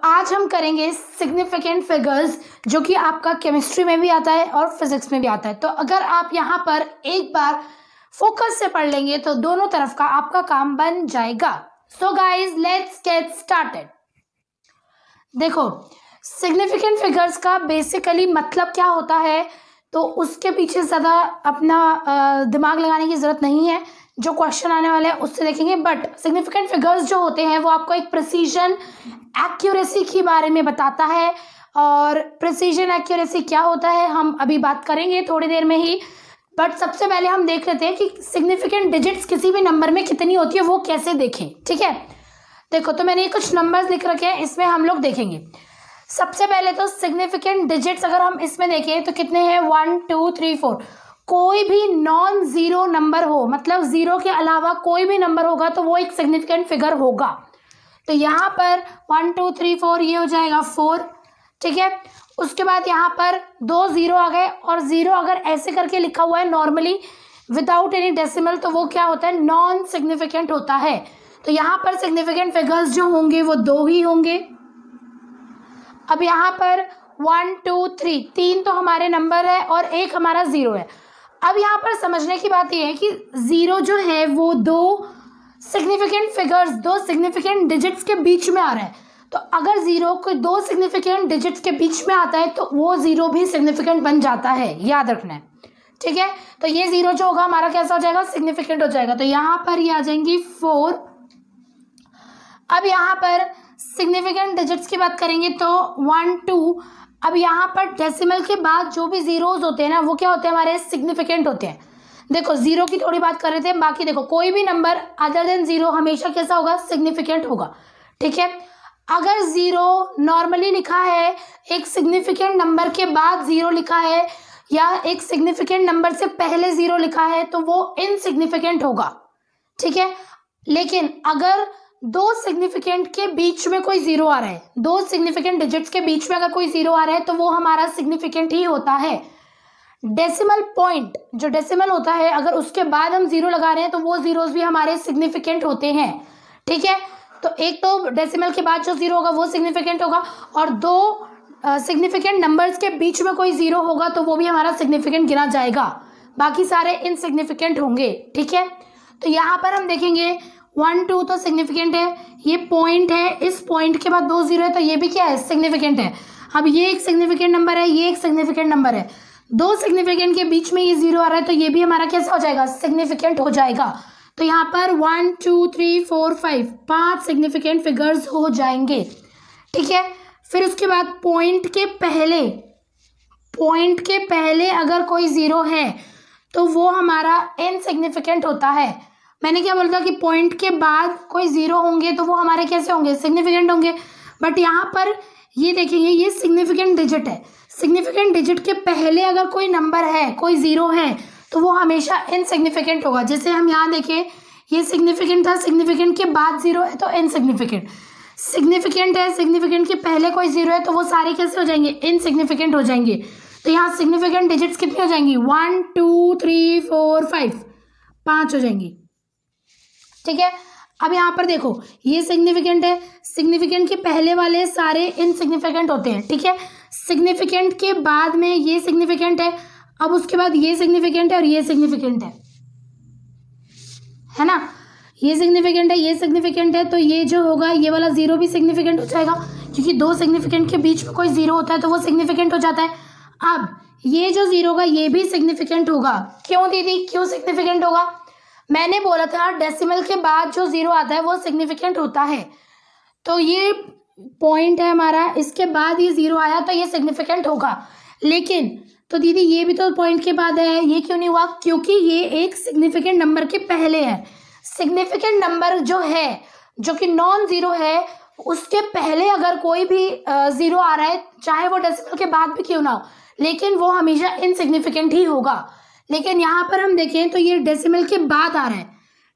आज हम करेंगे सिग्निफिकेंट फिगर्स, जो कि आपका केमिस्ट्री में भी आता है और फिजिक्स में भी आता है। तो अगर आप यहाँ पर एक बार फोकस से पढ़ लेंगे तो दोनों तरफ का आपका काम बन जाएगा। So guys let's get started. देखो, सिग्निफिकेंट फिगर्स का बेसिकली मतलब क्या होता है, तो उसके पीछे ज़्यादा अपना दिमाग लगाने की ज़रूरत नहीं है। जो क्वेश्चन आने वाला है उससे देखेंगे। बट सिग्निफिकेंट फिगर्स जो होते हैं वो आपको एक प्रिसीजन एक्यूरेसी के बारे में बताता है। और प्रिसीजन एक्यूरेसी क्या होता है हम अभी बात करेंगे थोड़ी देर में ही। बट सबसे पहले हम देख लेते हैं कि सिग्निफिकेंट डिजिट्स किसी भी नंबर में कितनी होती है, वो कैसे देखें। ठीक है, देखो तो मैंने कुछ नंबर्स लिख रखे हैं, इसमें हम लोग देखेंगे। सबसे पहले तो सिग्निफिकेंट डिजिट्स अगर हम इसमें देखें तो कितने हैं, 1 2 3 4। कोई भी नॉन जीरो नंबर हो, मतलब जीरो के अलावा कोई भी नंबर होगा तो वो एक सिग्निफिकेंट फिगर होगा। तो यहाँ पर 1 2 3 4 ये हो जाएगा 4। ठीक है, उसके बाद यहाँ पर 2 जीरो आ गए, और जीरो अगर ऐसे करके लिखा हुआ है नॉर्मली विदाउट एनी डेसिमल तो वो क्या होता है, नॉन सिग्निफिकेंट होता है। तो यहाँ पर सिग्निफिकेंट फिगर्स जो होंगे वो 2 ही होंगे। अब यहाँ पर 1 2 3 3 तो हमारे नंबर है और 1 हमारा जीरो है। अब यहाँ पर समझने की बात यह है कि जीरो जो है वो 2 सिग्निफिकेंट फिगर्स, 2 सिग्निफिकेंट डिजिट्स के बीच में आ रहा है। तो अगर जीरो कोई 2 सिग्निफिकेंट डिजिट्स के बीच में आता है तो वो जीरो भी सिग्निफिकेंट बन जाता है, याद रखना है। ठीक है, तो ये जीरो जो होगा हमारा कैसा हो जाएगा, सिग्निफिकेंट हो जाएगा। तो यहाँ पर ये आ जाएंगी 4। अब यहाँ पर सिग्निफिकेंट डिजिट्स की बात करेंगे तो 1 2। अब यहाँ पर डेसिमल के बाद जो भी जीरोज होते हैं ना वो क्या होते हैं, हमारे सिग्निफिकेंट होते हैं। देखो जीरो की थोड़ी बात कर रहे थे, बाकी देखो कोई भी नंबर अदर देन जीरो हमेशा कैसा होगा, सिग्निफिकेंट होगा। ठीक है, अगर जीरो नॉर्मली लिखा है, एक सिग्निफिकेंट नंबर के बाद जीरो लिखा है, या एक सिग्निफिकेंट नंबर से पहले जीरो लिखा है तो वो इनसिग्निफिकेंट होगा। ठीक है, लेकिन अगर 2 सिग्निफिकेंट के बीच में कोई जीरो आ रहा है, 2 सिग्निफिकेंट डिजिट्स के बीच में अगर कोई जीरो आ रहा है तो वो हमारा सिग्निफिकेंट ही होता है। डेसिमल पॉइंट जो डेसिमल होता है, अगर उसके बाद हम जीरो लगा रहे हैं तो वो जीरोस भी हमारे सिग्निफिकेंट होते हैं। ठीक है, तो एक तो डेसिमल के बाद जो जीरो होगा वो सिग्निफिकेंट होगा, और 2 सिग्निफिकेंट नंबर्स के बीच में कोई जीरो होगा तो वो भी हमारा सिग्निफिकेंट गिना जाएगा, बाकी सारे इनसिग्निफिकेंट होंगे। ठीक है, तो यहाँ पर हम देखेंगे 1 2 तो सिग्निफिकेंट है, ये पॉइंट है, इस पॉइंट के बाद 2 जीरो है तो ये भी क्या है, सिग्निफिकेंट है। अब ये एक सिग्निफिकेंट नंबर है, ये एक सिग्निफिकेंट नंबर है, 2 सिग्निफिकेंट के बीच में ये जीरो आ रहा है तो ये भी हमारा कैसा हो जाएगा, सिग्निफिकेंट हो जाएगा। तो यहाँ पर 1 2 3 4 5 5 सिग्निफिकेंट फिगर्स हो जाएंगे। ठीक है, फिर उसके बाद पॉइंट के पहले अगर कोई जीरो है तो वो हमारा इनसिग्निफिकेंट होता है। मैंने क्या बोला था कि पॉइंट के बाद कोई जीरो होंगे तो वो हमारे कैसे होंगे, सिग्निफिकेंट होंगे। बट यहाँ पर ये देखेंगे, ये सिग्निफिकेंट डिजिट है, सिग्निफिकेंट डिजिट के पहले अगर कोई नंबर है, कोई जीरो है तो वो हमेशा इनसिग्निफिकेंट होगा। जैसे हम यहाँ देखें, ये सिग्निफिकेंट था, सिग्निफिकेंट के बाद जीरो है तो इनसिग्निफिकेंट, सिग्निफिकेंट है, सिग्निफिकेंट के पहले कोई जीरो है तो वो सारे कैसे हो जाएंगे, इनसिग्निफिकेंट हो जाएंगे। तो यहाँ सिग्निफिकेंट डिजिट्स कितनी हो जाएंगी, 1 2 3 4 5 5 हो जाएंगी। ठीक है, अब यहाँ पर देखो ये सिग्निफिकेंट है, सिग्निफिकेंट के पहले वाले सारे इनसिग्निफिकेंट होते हैं। ठीक है, सिग्निफिकेंट के बाद में ये सिग्निफिकेंट है, अब उसके बाद ये सिग्निफिकेंट है और ये सिग्निफिकेंट है ना, ये सिग्निफिकेंट है, ये सिग्निफिकेंट है, तो ये जो होगा ये वाला जीरो भी सिग्निफिकेंट हो जाएगा, क्योंकि 2 सिग्निफिकेंट के बीच में कोई जीरो होता है तो वो सिग्निफिकेंट हो जाता है। अब ये जो जीरो होगा ये भी सिग्निफिकेंट होगा। क्यों दीदी, क्यों सिग्निफिकेंट होगा, मैंने बोला था डेसिमल के बाद जो जीरो आता है वो सिग्निफिकेंट होता है। तो ये पॉइंट है हमारा, इसके बाद ये जीरो आया तो ये सिग्निफिकेंट होगा। लेकिन तो दीदी ये भी तो पॉइंट के बाद है, ये क्यों नहीं हुआ, क्योंकि ये एक सिग्निफिकेंट नंबर के पहले है। सिग्निफिकेंट नंबर जो है, जो कि नॉन जीरो है, उसके पहले अगर कोई भी जीरो आ रहा है, चाहे वो डेसिमल के बाद भी क्यों ना हो, लेकिन वो हमेशा इनसिग्निफिकेंट ही होगा। लेकिन यहाँ पर हम देखें तो ये डेसिमल के बाद आ रहा है,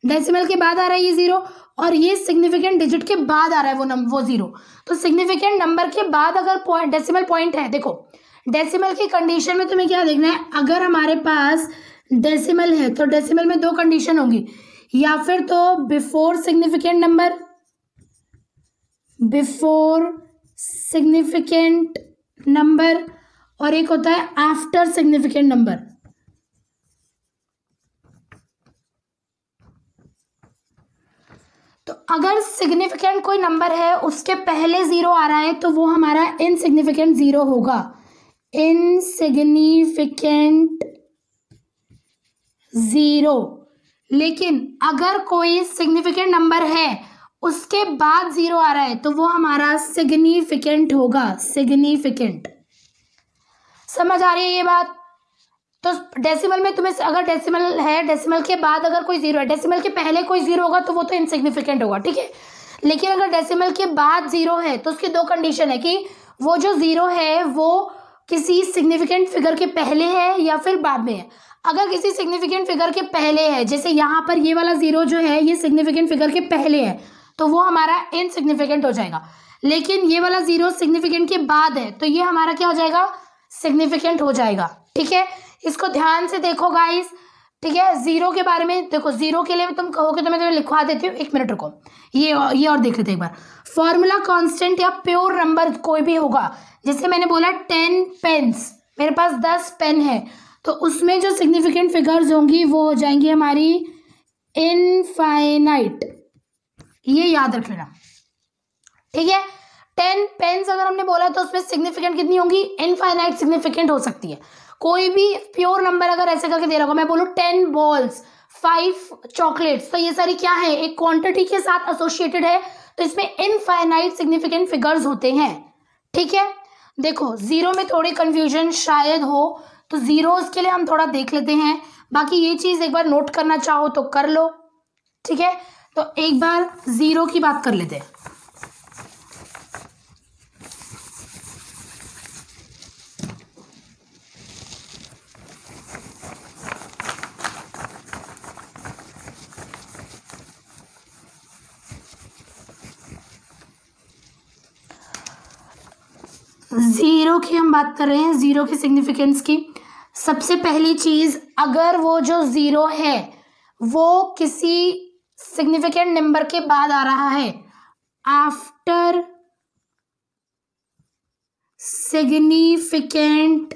डेसिमल के बाद आ रहा है ये जीरो, और ये सिग्निफिकेंट डिजिट के बाद आ रहा है वो जीरो। तो सिग्निफिकेंट नंबर के बाद अगर डेसिमल पॉइंट है, देखो डेसिमल की कंडीशन में तुम्हें क्या देखना है, अगर हमारे पास डेसिमल है तो डेसिमल में 2 कंडीशन होंगी, या फिर तो before significant number, before significant number और एक होता है आफ्टर सिग्निफिकेंट नंबर। तो अगर सिग्निफिकेंट कोई नंबर है उसके पहले जीरो आ रहा है तो वो हमारा इनसिग्निफिकेंट जीरो होगा, इनसिग्निफिकेंट जीरो। लेकिन अगर कोई सिग्निफिकेंट नंबर है उसके बाद जीरो आ रहा है तो वो हमारा सिग्निफिकेंट होगा, सिग्निफिकेंट। समझ आ रही है ये बात? तो डेसिमल में तुम्हें अगर डेसिमल है, डेसिमल के बाद अगर कोई जीरो है, डेसिमल के पहले कोई जीरो होगा तो वो तो इनसिग्निफिकेंट होगा, ठीक है। लेकिन अगर डेसिमल के बाद जीरो है तो उसकी दो कंडीशन है कि वो जो जीरो है वो किसी सिग्निफिकेंट फिगर के पहले है या फिर बाद में है। अगर किसी सिग्निफिकेंट फिगर के पहले है, जैसे यहाँ पर ये वाला जीरो जो है ये सिग्निफिकेंट फिगर के पहले है, तो वो हमारा इनसिग्निफिकेंट हो जाएगा। लेकिन ये वाला जीरो सिग्निफिकेंट के बाद है तो ये हमारा क्या हो जाएगा, सिग्निफिकेंट हो जाएगा, ठीक है। इसको ध्यान से देखो गाइस, ठीक है। जीरो के बारे में देखो, जीरो के लिए तुम कहोगे तो मैं तुम्हें लिखवा देती हूँ, एक मिनट रुको, ये और देख लेते एक बार। फॉर्मूला कांस्टेंट या प्योर नंबर कोई भी होगा, जैसे मैंने बोला 10 पेन्स, मेरे पास 10 पेन है, तो उसमें जो सिग्निफिकेंट फिगर्स होंगी वो हो जाएंगी हमारी इनफाइनाइट, ये याद रख लेना, ठीक है। 10 पेन्स अगर हमने बोला तो उसमें सिग्निफिकेंट कितनी होंगी, इनफाइनाइट सिग्निफिकेंट हो सकती है। कोई भी प्योर नंबर अगर ऐसे करके दे रहा होगा, मैं बोलूँ 10 बॉल्स 5 चॉकलेट्स, तो ये सारी क्या है, एक क्वांटिटी के साथ एसोसिएटेड है, तो इसमें इनफाइनाइट सिग्निफिकेंट फिगर्स होते हैं, ठीक है। देखो जीरो में थोड़ी कंफ्यूजन शायद हो, तो जीरोस के लिए हम थोड़ा देख लेते हैं, बाकी ये चीज एक बार नोट करना चाहो तो कर लो, ठीक है। तो एक बार जीरो की बात कर लेते हैं। जीरो की हम बात कर रहे हैं, जीरो की सिग्निफिकेंस की। सबसे पहली चीज, अगर वो जो जीरो है वो किसी सिग्निफिकेंट नंबर के बाद आ रहा है, आफ्टर सिग्निफिकेंट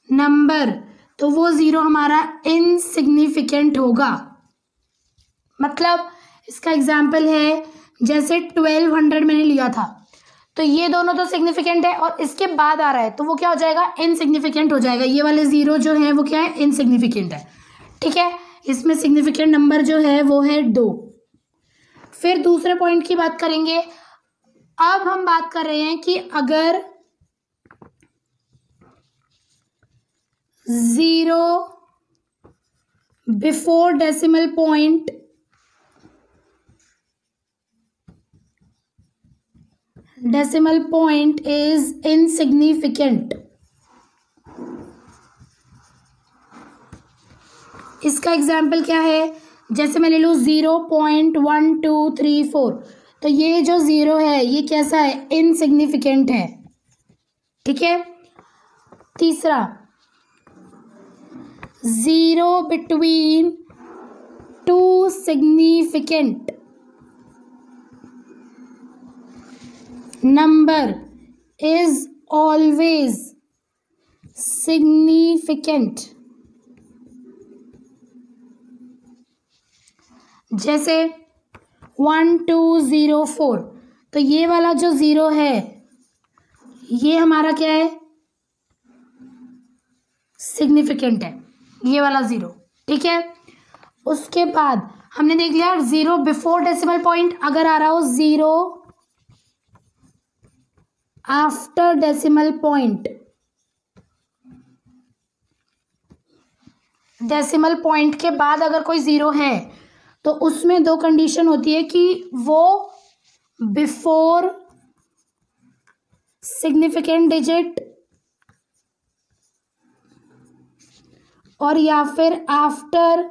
नंबर, तो वो जीरो हमारा इनसिग्निफिकेंट होगा। मतलब इसका एग्जाम्पल है, जैसे 1200 मैंने लिया था, तो ये दोनों तो सिग्निफिकेंट है और इसके बाद आ रहा है तो वो क्या हो जाएगा, इनसिग्निफिकेंट हो जाएगा। ये वाले जीरो जो है वो क्या है, इनसिग्निफिकेंट है, ठीक है। इसमें सिग्निफिकेंट नंबर जो है वो है 2। फिर दूसरे पॉइंट की बात करेंगे। अब हम बात कर रहे हैं कि अगर zero before decimal point is insignificant, इसका एग्जाम्पल क्या है, जैसे मैं ले लूँ 0.1234, तो ये जो जीरो है ये कैसा है, इनसिग्निफिकेंट है, ठीक है। तीसरा, zero between 2 significant number is always significant। जैसे 1204, तो ये वाला जो जीरो है ये हमारा क्या है, सिग्निफिकेंट है, ये वाला जीरो, ठीक है। उसके बाद हमने देख लिया जीरो बिफोर डेसिमल पॉइंट अगर आ रहा हो, zero after decimal point, decimal point के बाद अगर कोई जीरो है तो उसमें दो कंडीशन होती है कि वो बिफोर सिग्निफिकेंट डिजिट और या फिर आफ्टर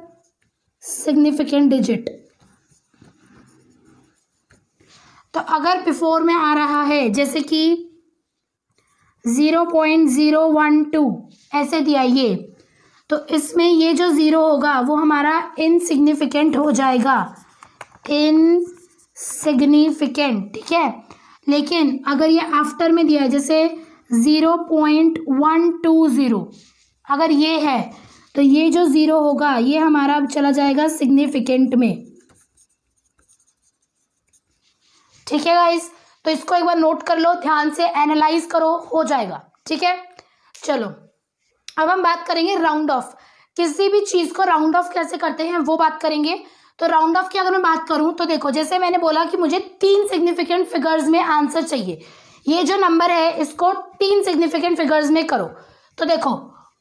सिग्निफिकेंट डिजिट। तो अगर बिफोर में आ रहा है, जैसे कि 0.012 ऐसे दिया ये, तो इसमें ये जो जीरो होगा वो हमारा इनसिग्निफिकेंट हो जाएगा, इनसिग्निफिकेंट, ठीक है। लेकिन अगर ये आफ्टर में दिया है जैसे 0.120 अगर ये है तो ये जो 0 होगा ये हमारा अब चला जाएगा सिग्निफिकेंट में। ठीक है गाइस, तो इसको एक बार नोट कर लो, ध्यान से एनालाइज करो, हो जाएगा। ठीक है, चलो अब हम बात करेंगे राउंड ऑफ। किसी भी चीज को राउंड ऑफ कैसे करते हैं वो बात करेंगे। तो राउंड ऑफ की अगर मैं बात करूं तो देखो, जैसे मैंने बोला कि मुझे 3 सिग्निफिकेंट फिगर्स में आंसर चाहिए। ये जो नंबर है इसको 3 सिग्निफिकेंट फिगर्स में करो। तो देखो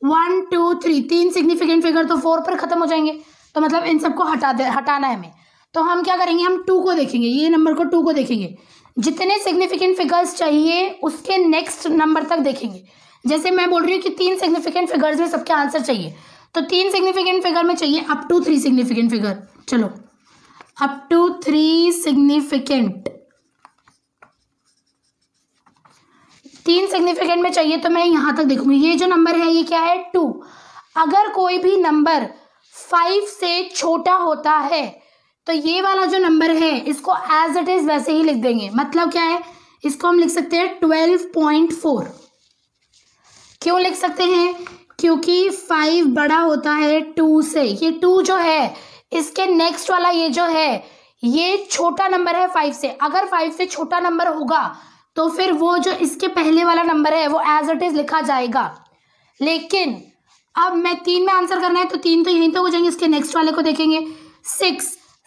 1 2 3, 3 सिग्निफिकेंट फिगर तो 4 पर खत्म हो जाएंगे, तो मतलब इन सबको हटाना है हमें। तो हम क्या करेंगे, हम 2 को देखेंगे, ये नंबर को 2 को देखेंगे, जितने सिग्निफिकेंट फिगर्स चाहिए उसके नेक्स्ट नंबर तक देखेंगे। जैसे मैं बोल रही हूँ कि 3 सिग्निफिकेंट फिगर्स में सबके आंसर चाहिए, तो 3 सिग्निफिकेंट फिगर में चाहिए अप टू 3 सिग्निफिकेंट फिगर। चलो अप टू 3 सिग्निफिकेंट, 3 सिग्निफिकेंट में चाहिए तो मैं यहां तक देखूंगी। ये जो नंबर है ये क्या है, 2। अगर कोई भी नंबर 5 से छोटा होता है तो ये वाला जो नंबर है इसको एज इट इज वैसे ही लिख देंगे। मतलब क्या है, इसको हम लिख सकते हैं 12.4। क्यों लिख सकते हैं, क्योंकि 5 बड़ा होता है 2 से। ये 2 जो है इसके नेक्स्ट वाला ये जो है ये छोटा नंबर है 5 से। अगर 5 से छोटा नंबर होगा तो फिर वो जो इसके पहले वाला नंबर है वो एज इट इज लिखा जाएगा। लेकिन अब मैं 3 में आंसर करना है तो 3 तो यहीं तक हो जाएंगे, इसके नेक्स्ट वाले को देखेंगे।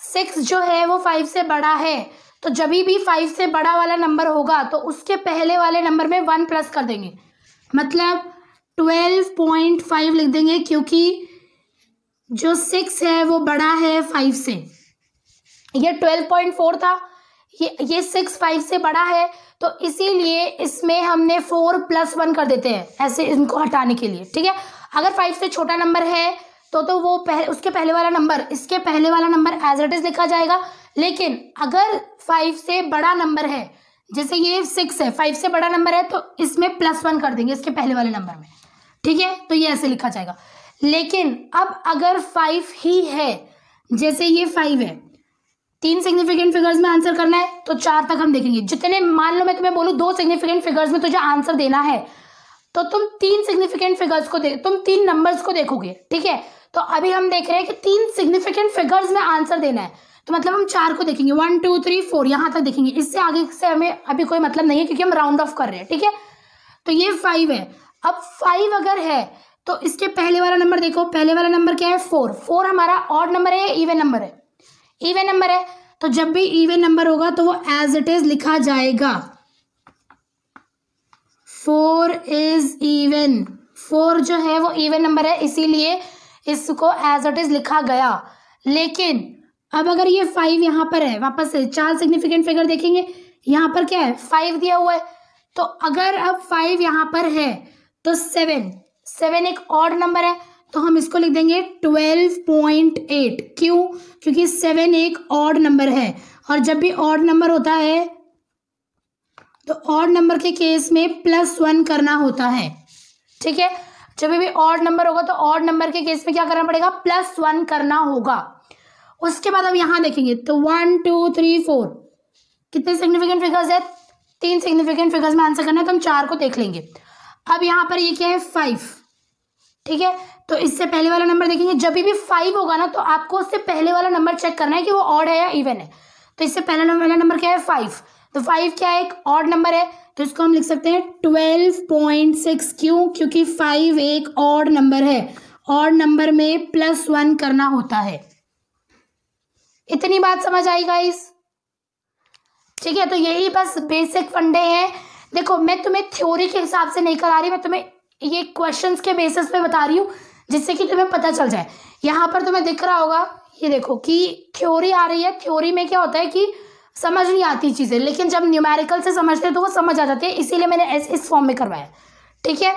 6 जो है वो 5 से बड़ा है, तो जब भी 5 से बड़ा वाला नंबर होगा तो उसके पहले वाले नंबर में 1 प्लस कर देंगे, मतलब 12.5 लिख देंगे, क्योंकि जो 6 है वो बड़ा है 5 से। ये 12.4 था, ये 6 5 से बड़ा है, तो इसीलिए इसमें हमने 4 + 1 कर देते हैं ऐसे इनको हटाने के लिए। ठीक है, अगर 5 से छोटा नंबर है तो वो उसके पहले वाला नंबर, इसके पहले वाला नंबर एज इट इज लिखा जाएगा। लेकिन अगर 5 से बड़ा नंबर है, जैसे ये 6 है, 5 से बड़ा नंबर है, तो इसमें +1 कर देंगे इसके पहले वाले नंबर में। ठीक है, तो ये ऐसे लिखा जाएगा। लेकिन अब अगर 5 ही है, जैसे ये 5 है, 3 सिग्निफिकेंट फिगर्स में आंसर करना है तो 4 तक हम देखेंगे। जितने, मान लो मैं तुम्हें बोलूँ 2 सिग्निफिकेंट फिगर्स में तुझे आंसर देना है तो तुम 3 सिग्निफिकेंट फिगर्स को तुम 3 नंबर्स को देखोगे। ठीक है, तो अभी हम देख रहे हैं कि 3 सिग्निफिकेंट फिगर्स में आंसर देना है, तो मतलब हम 4 को देखेंगे, 1 2 3 4 यहाँ तक देखेंगे। इससे आगे से हमें अभी कोई मतलब नहीं है क्योंकि हम राउंड ऑफ कर रहे हैं। ठीक है, तो ये 5 है। अब 5 अगर है तो इसके पहले वाला नंबर देखो, पहले वाला नंबर क्या है, 4। 4 हमारा ऑड नंबर है या इवन नंबर है, इवन नंबर है, तो जब भी इवन नंबर होगा तो वो एज इट इज लिखा जाएगा। 4 इज इवन, 4 जो है वो इवन नंबर है, इसीलिए इसको एज इट इज लिखा गया। लेकिन अब अगर ये 5 यहाँ पर है, वापस से 4 सिग्निफिकेंट फिगर देखेंगे, यहाँ पर क्या है, 5 दिया हुआ है, तो अगर अब 5 यहाँ पर है तो 7 एक ऑड नंबर है, तो हम इसको लिख देंगे 12.8। क्यों, क्योंकि 7 एक ऑड नंबर है, और जब भी ऑड नंबर होता है तो ऑड नंबर के केस में +1 करना होता है। ठीक है, जब भी ऑड नंबर होगा तो ऑड नंबर के केस में क्या करना पड़ेगा, +1 करना होगा। उसके बाद अब यहाँ देखेंगे तो 1 2 3 4 कितने सिग्निफिकेंट फिगर्स है, 3 सिग्निफिकेंट फिगर्स में आंसर करना है, तो हम 4 को देख लेंगे। अब यहाँ पर ये क्या है, 5। ठीक है, तो इससे पहले वाला नंबर देखेंगे, जब भी 5 होगा ना तो आपको उससे पहले वाला नंबर चेक करना है कि वो ऑड है या इवन है। तो इससे पहला वाला नंबर क्या है, 5, तो 5 क्या है, एक ऑड नंबर है, तो इसको हम लिख सकते हैं 12.6। क्यों, क्योंकि 5 एक ऑड नंबर है, ऑड नंबर में +1 करना होता है। इतनी बात समझ आई गाइस? ठीक है, तो यही बस बेसिक फंडे हैं। देखो, मैं तुम्हें थ्योरी के हिसाब से नहीं करा रही, मैं तुम्हें ये क्वेश्चंस के बेसिस पे बता रही हूँ, जिससे कि तुम्हें पता चल जाए। यहाँ पर तुम्हें दिख रहा होगा, ये देखो कि थ्योरी आ रही है। थ्योरी में क्या होता है कि समझ नहीं आती चीज़ें, लेकिन जब न्यूमेरिकल से समझते हैं तो वो समझ आ जाती है, इसीलिए मैंने इस फॉर्म में करवाया। ठीक है,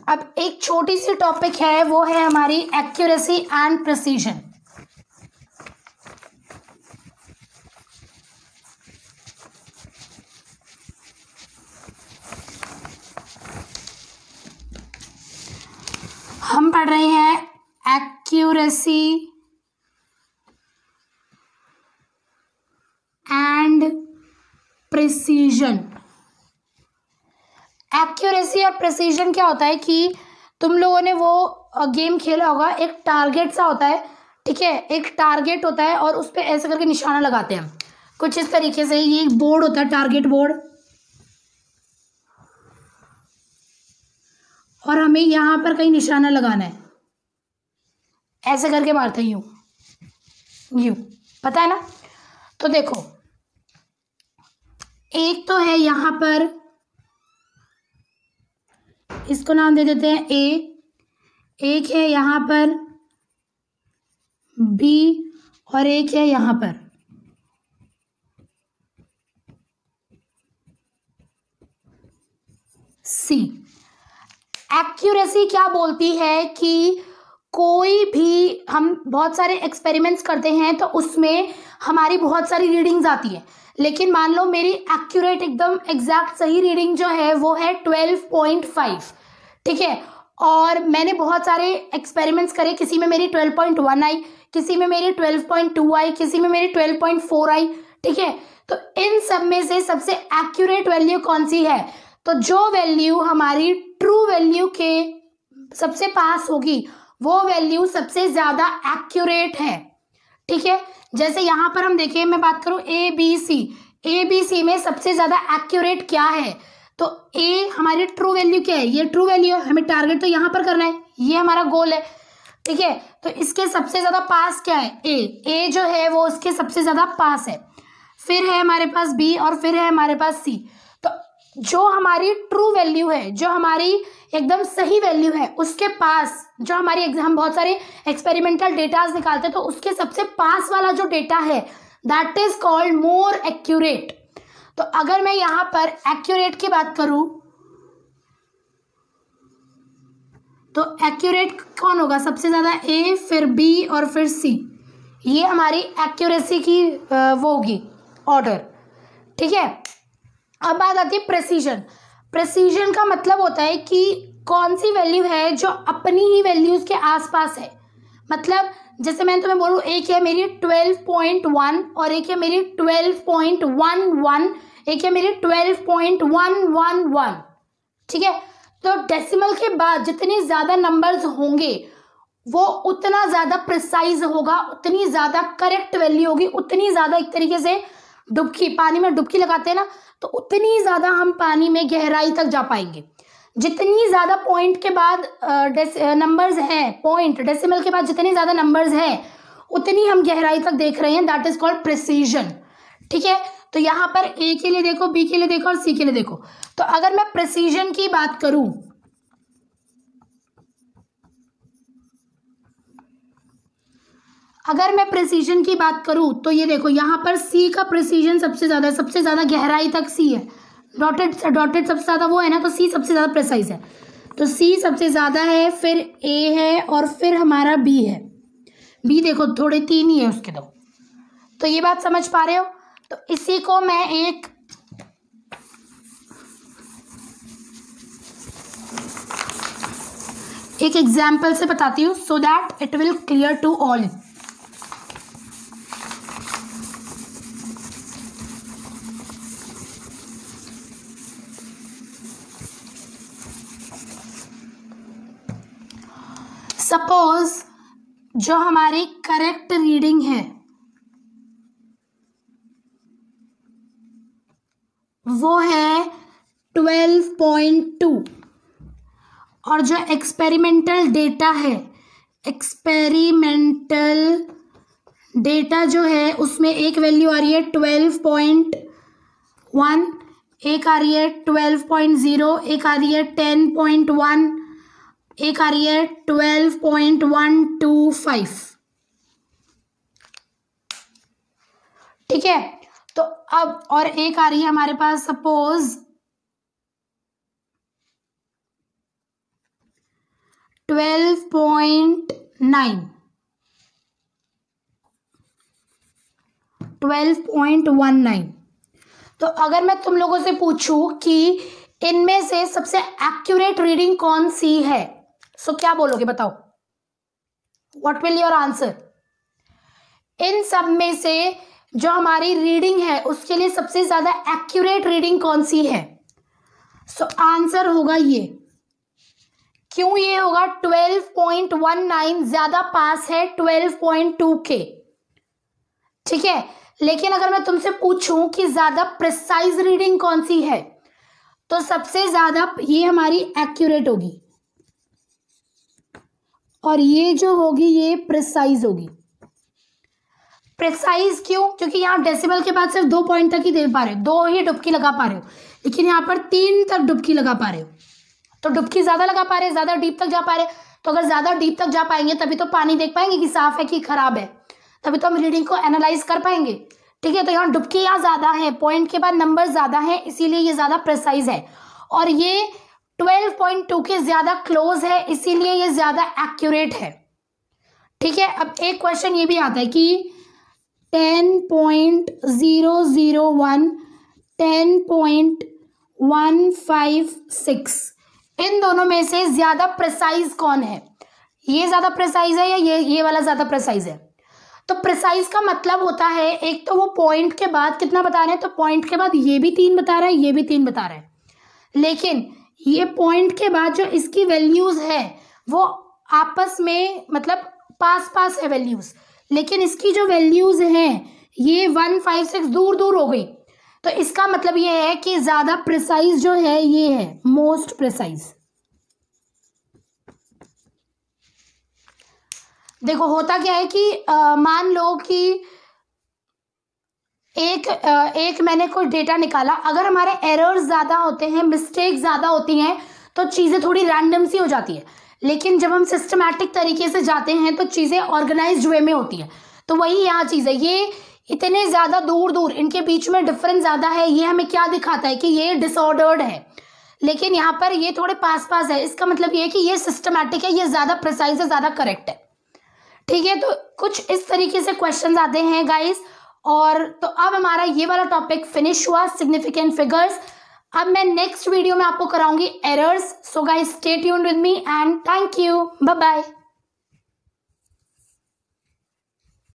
अब एक छोटी सी टॉपिक है, वो है हमारी एक्यूरेसी एंड प्रिसीजन। हम पढ़ रहे हैं accuracy and precision. Precision. Accuracy और प्रेसिजन क्या होता है कि तुम लोगों ने वो गेम खेला होगा, एक टारगेट सा होता है, ठीक है, एक टारगेट होता है और उस पर ऐसे करके निशाना लगाते हैं कुछ इस तरीके से। ये एक बोर्ड होता है, टारगेट बोर्ड, और हमें यहाँ पर कहीं निशाना लगाना है, ऐसे करके मारते हैं, यूं, पता है ना। तो देखो, एक तो है यहाँ पर, इसको नाम दे देते हैं ए, एक है यहाँ पर बी, और एक है यहाँ पर सी। एक्यूरेसी क्या बोलती है कि कोई भी हम बहुत सारे एक्सपेरिमेंट्स करते हैं तो उसमें हमारी बहुत सारी रीडिंग्स आती है, लेकिन मान लो मेरी एक्यूरेट एकदम एग्जैक्ट सही रीडिंग जो है वो है 12.5, ठीक है, और मैंने बहुत सारे एक्सपेरिमेंट्स करे, किसी में मेरी 12.1 आई, किसी में मेरी 12.2 आई, किसी में मेरी 12.4 आई, ठीक है। तो इन सब में से सबसे एक्यूरेट वैल्यू कौन सी है? तो जो वैल्यू हमारी ट्रू वैल्यू के सबसे पास होगी वो वैल्यू सबसे ज्यादा एक्यूरेट है, ठीक है। जैसे यहाँ पर हम देखें, मैं बात करूँ ए बी सी में सबसे ज्यादा एक्यूरेट क्या है? तो ए हमारी ट्रू वैल्यू क्या है? ये ट्रू वैल्यू है, हमें टारगेट तो यहाँ पर करना है, ये हमारा गोल है, ठीक है। तो इसके सबसे ज्यादा पास क्या है? ए जो है वो उसके सबसे ज्यादा पास है, फिर है हमारे पास बी, और फिर है हमारे पास सी। तो जो हमारी ट्रू वैल्यू है, जो हमारी एकदम सही वैल्यू है, उसके पास जो हमारी हम बहुत सारे एक्सपेरिमेंटल डेटाज निकालते हैं, तो उसके सबसे पास वाला जो डेटा है that is called more accurate. तो अगर मैं यहाँ पर एक्यूरेट की बात करूं तो एक्यूरेट कौन होगा? सबसे ज्यादा ए, फिर बी और फिर सी। ये हमारी एक्यूरेसी की वो होगी ऑर्डर, ठीक है। अब बात आती है प्रेसिजन। प्रेसिजन का मतलब होता है कि कौन सी वैल्यू है जो अपनी ही वैल्यूज के आसपास है। मतलब जैसे मैं तुम्हें बोलूँ, एक है मेरी 12.1 और एक है मेरी 12.11, एक है मेरी 12.111, ठीक है। तो डेसिमल के बाद जितने ज्यादा नंबर्स होंगे वो उतना ज्यादा प्रिसाइज होगा, उतनी ज्यादा करेक्ट वैल्यू होगी, उतनी ज्यादा एक तरीके से डुबकी, पानी में डुबकी लगाते हैं ना, तो उतनी ज्यादा हम पानी में गहराई तक जा पाएंगे। जितनी ज्यादा पॉइंट के बाद नंबर्स हैं, पॉइंट डेसिमल के बाद जितने ज्यादा नंबर्स हैं उतनी हम गहराई तक देख रहे हैं, दैट इज कॉल्ड प्रिसीजन, ठीक है। तो यहाँ पर ए के लिए देखो, बी के लिए देखो और सी के लिए देखो। तो अगर मैं प्रिसीजन की बात करूं, अगर मैं प्रिसीजन की बात करूं तो ये देखो, यहाँ पर सी का प्रिसीजन सबसे ज्यादा है, सबसे ज्यादा गहराई तक सी है, डॉटेड सबसे ज्यादा वो है ना, तो सी सबसे ज्यादा प्रिसाइज है। तो सी सबसे ज्यादा है, फिर ए है और फिर हमारा बी है। बी देखो थोड़े तीन ही है उसके दो। तो ये बात समझ पा रहे हो? तो इसी को मैं एक एग्जाम्पल से बताती हूँ so that it will clear to all. Suppose जो हमारी करेक्ट रीडिंग है वो है 12.2 और जो एक्सपेरिमेंटल डेटा है, एक्सपेरिमेंटल डेटा जो है उसमें एक वैल्यू आ रही है 12.1, एक आ रही है 12.0, एक आ रही है 10.1, एक आ रही है 12.125, ठीक है। तो अब और एक आ रही है हमारे पास सपोज 12.9, 12.19। तो अगर मैं तुम लोगों से पूछूं कि इनमें से सबसे एक्यूरेट रीडिंग कौन सी है, सो क्या बोलोगे बताओ? What will your answer? इन सब में से जो हमारी रीडिंग है उसके लिए सबसे ज्यादा एक्यूरेट रीडिंग कौन सी है? सो आंसर होगा ये। क्यों ये होगा? 12.19 ज्यादा पास है 12.2 के। ठीक है, लेकिन अगर मैं तुमसे पूछूं कि ज्यादा प्रिसाइज रीडिंग कौन सी है, तो सबसे ज्यादा ये हमारी एक्यूरेट होगी, और ये जो होगी ये प्रिसाइज होगी। प्रिसाइज क्यों? क्योंकि यहाँ डेसिमल के बाद सिर्फ 2 पॉइंट तक ही दे पा रहे हो, 2 ही डुबकी लगा पा रहे हो, लेकिन यहाँ पर 3 तक डुबकी लगा पा रहे हो, तो डुबकी ज्यादा लगा पा रहे, ज्यादा डीप तक जा पा रहे। तो अगर ज्यादा डीप तक जा पाएंगे तभी तो पानी देख पाएंगे कि साफ है कि खराब है, तभी तो हम रीडिंग को एनालाइज कर पाएंगे। ठीक है, तो यहाँ डुबकी यहाँ ज्यादा है, पॉइंट के बाद नंबर ज्यादा है, इसीलिए ये ज्यादा प्रिसाइज है, और ये 12.2 के ज्यादा क्लोज है, इसीलिए ये ज्यादा एक्यूरेट है। ठीक है, अब एक क्वेश्चन ये भी आता है कि 10.001, 10.156 इन दोनों में से ज्यादा प्रिसाइज कौन है? ये ज्यादा प्रिसाइज है या ये वाला ज्यादा प्रिसाइज है? तो प्रिसाइज का मतलब होता है, एक तो वो पॉइंट के बाद कितना बता रहे हैं, तो पॉइंट के बाद ये भी 3 बता रहा है, ये भी 3 बता रहा है, लेकिन ये पॉइंट के बाद जो इसकी वैल्यूज है वो आपस में मतलब पास पास है वैल्यूज, लेकिन इसकी जो वैल्यूज हैं ये 156 दूर दूर हो गई। तो इसका मतलब ये है कि ज्यादा प्रिसाइज जो है ये है मोस्ट प्रिसाइज। देखो होता क्या है कि मान लो कि एक मैंने कोई डेटा निकाला, अगर हमारे एरर्स ज्यादा होते हैं, मिस्टेक ज्यादा होती हैं, तो चीजें थोड़ी रैंडम सी हो जाती है, लेकिन जब हम सिस्टमैटिक तरीके से जाते हैं तो चीजें ऑर्गेनाइज्ड वे में होती है। तो वही यहाँ चीज है, ये इतने ज्यादा दूर दूर, इनके बीच में डिफरेंस ज्यादा है, ये हमें क्या दिखाता है कि ये डिसऑर्डर्ड है, लेकिन यहाँ पर ये थोड़े पास पास है, इसका मतलब ये है कि ये सिस्टमैटिक है, ये ज्यादा प्रिसाइज है, ज्यादा करेक्ट है। ठीक है, तो कुछ इस तरीके से क्वेश्चंस आते हैं गाइस। और तो अब हमारा ये वाला टॉपिक फिनिश हुआ, सिग्निफिकेंट फिगर्स। अब मैं नेक्स्ट वीडियो में आपको कराऊंगी errors. So guys stay tuned with me and thank you, bye bye.